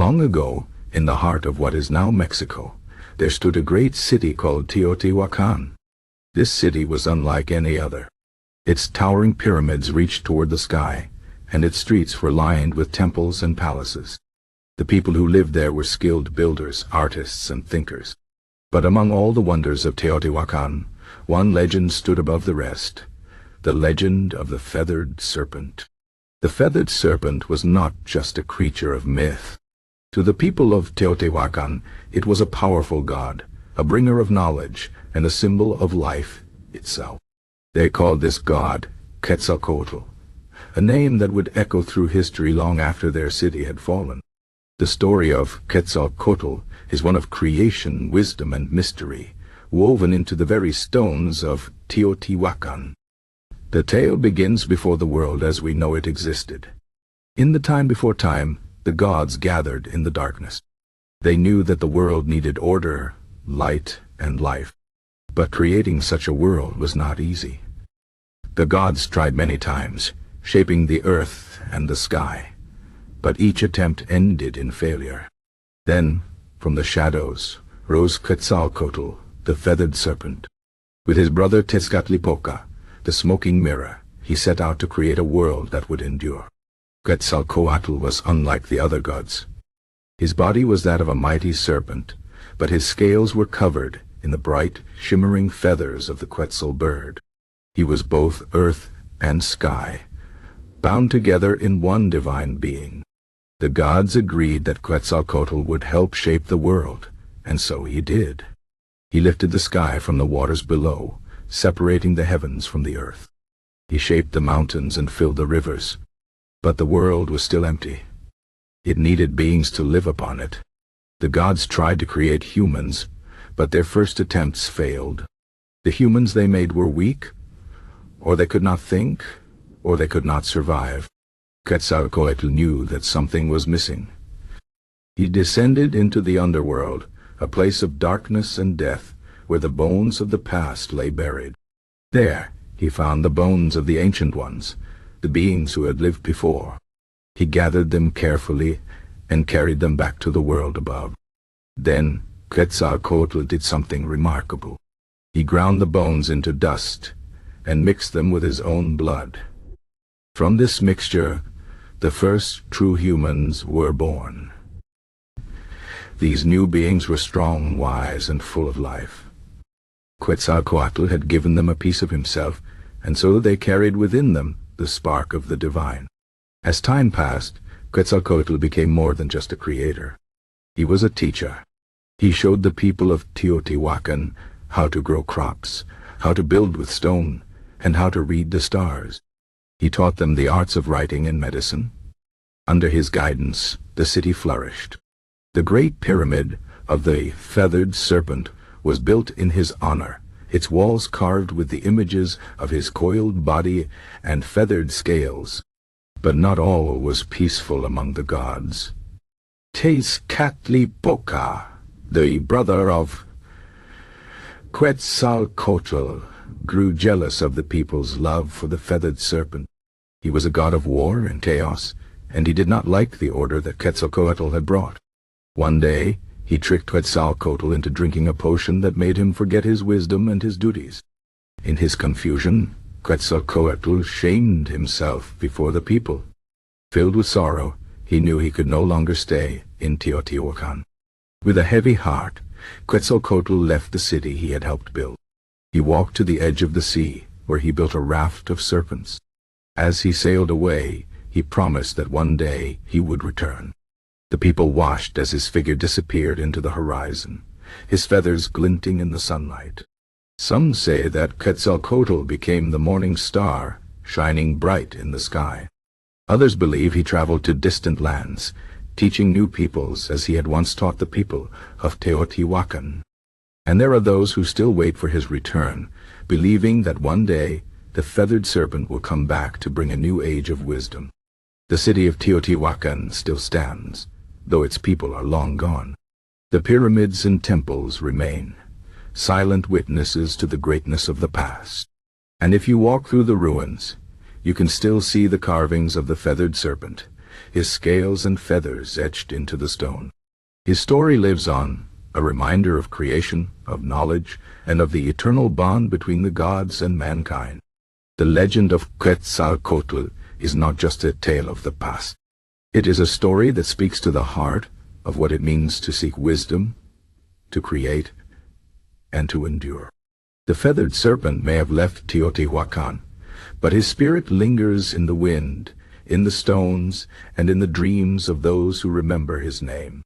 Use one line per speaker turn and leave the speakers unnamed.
Long ago, in the heart of what is now Mexico, there stood a great city called Teotihuacan. This city was unlike any other. Its towering pyramids reached toward the sky, and its streets were lined with temples and palaces. The people who lived there were skilled builders, artists, and thinkers. But among all the wonders of Teotihuacan, one legend stood above the rest, the legend of the Feathered Serpent. The Feathered Serpent was not just a creature of myth. To the people of Teotihuacan, it was a powerful god, a bringer of knowledge, and a symbol of life itself. They called this god Quetzalcoatl, a name that would echo through history long after their city had fallen. The story of Quetzalcoatl is one of creation, wisdom, and mystery, woven into the very stones of Teotihuacan. The tale begins before the world as we know it existed. In the time before time, the gods gathered in the darkness. They knew that the world needed order, light, and life. But creating such a world was not easy. The gods tried many times, shaping the earth and the sky, but each attempt ended in failure. Then, from the shadows, rose Quetzalcoatl, the Feathered Serpent. With his brother Tezcatlipoca, the smoking mirror, he set out to create a world that would endure. Quetzalcoatl was unlike the other gods. His body was that of a mighty serpent, but his scales were covered in the bright, shimmering feathers of the Quetzal bird. He was both earth and sky, bound together in one divine being. The gods agreed that Quetzalcoatl would help shape the world, and so he did. He lifted the sky from the waters below, separating the heavens from the earth. He shaped the mountains and filled the rivers, but the world was still empty. It needed beings to live upon it. The gods tried to create humans, but their first attempts failed. The humans they made were weak, or they could not think, or they could not survive. Quetzalcoatl knew that something was missing. He descended into the underworld, a place of darkness and death, where the bones of the past lay buried. There, he found the bones of the ancient ones, the beings who had lived before. He gathered them carefully and carried them back to the world above. Then, Quetzalcoatl did something remarkable. He ground the bones into dust and mixed them with his own blood. From this mixture, the first true humans were born. These new beings were strong, wise, and full of life. Quetzalcoatl had given them a piece of himself, and so they carried within them the spark of the divine. As time passed, Quetzalcoatl became more than just a creator. He was a teacher. He showed the people of Teotihuacan how to grow crops, how to build with stone, and how to read the stars. He taught them the arts of writing and medicine. Under his guidance, the city flourished. The great pyramid of the Feathered Serpent was built in his honor, its walls carved with the images of his coiled body and feathered scales. But not all was peaceful among the gods. Tezcatlipoca, the brother of Quetzalcoatl, grew jealous of the people's love for the Feathered Serpent. He was a god of war and chaos, and he did not like the order that Quetzalcoatl had brought. One day, he tricked Quetzalcoatl into drinking a potion that made him forget his wisdom and his duties. In his confusion, Quetzalcoatl shamed himself before the people. Filled with sorrow, he knew he could no longer stay in Teotihuacan. With a heavy heart, Quetzalcoatl left the city he had helped build. He walked to the edge of the sea, where he built a raft of serpents. As he sailed away, he promised that one day he would return. The people watched as his figure disappeared into the horizon, his feathers glinting in the sunlight. Some say that Quetzalcoatl became the morning star, shining bright in the sky. Others believe he traveled to distant lands, teaching new peoples as he had once taught the people of Teotihuacan. And there are those who still wait for his return, believing that one day the Feathered Serpent will come back to bring a new age of wisdom. The city of Teotihuacan still stands, though its people are long gone. The pyramids and temples remain, silent witnesses to the greatness of the past. And if you walk through the ruins, you can still see the carvings of the Feathered Serpent, his scales and feathers etched into the stone. His story lives on, a reminder of creation, of knowledge, and of the eternal bond between the gods and mankind. The legend of Quetzalcoatl is not just a tale of the past. It is a story that speaks to the heart of what it means to seek wisdom, to create, and to endure. The feathered serpent may have left Teotihuacan, but his spirit lingers in the wind, in the stones, and in the dreams of those who remember his name.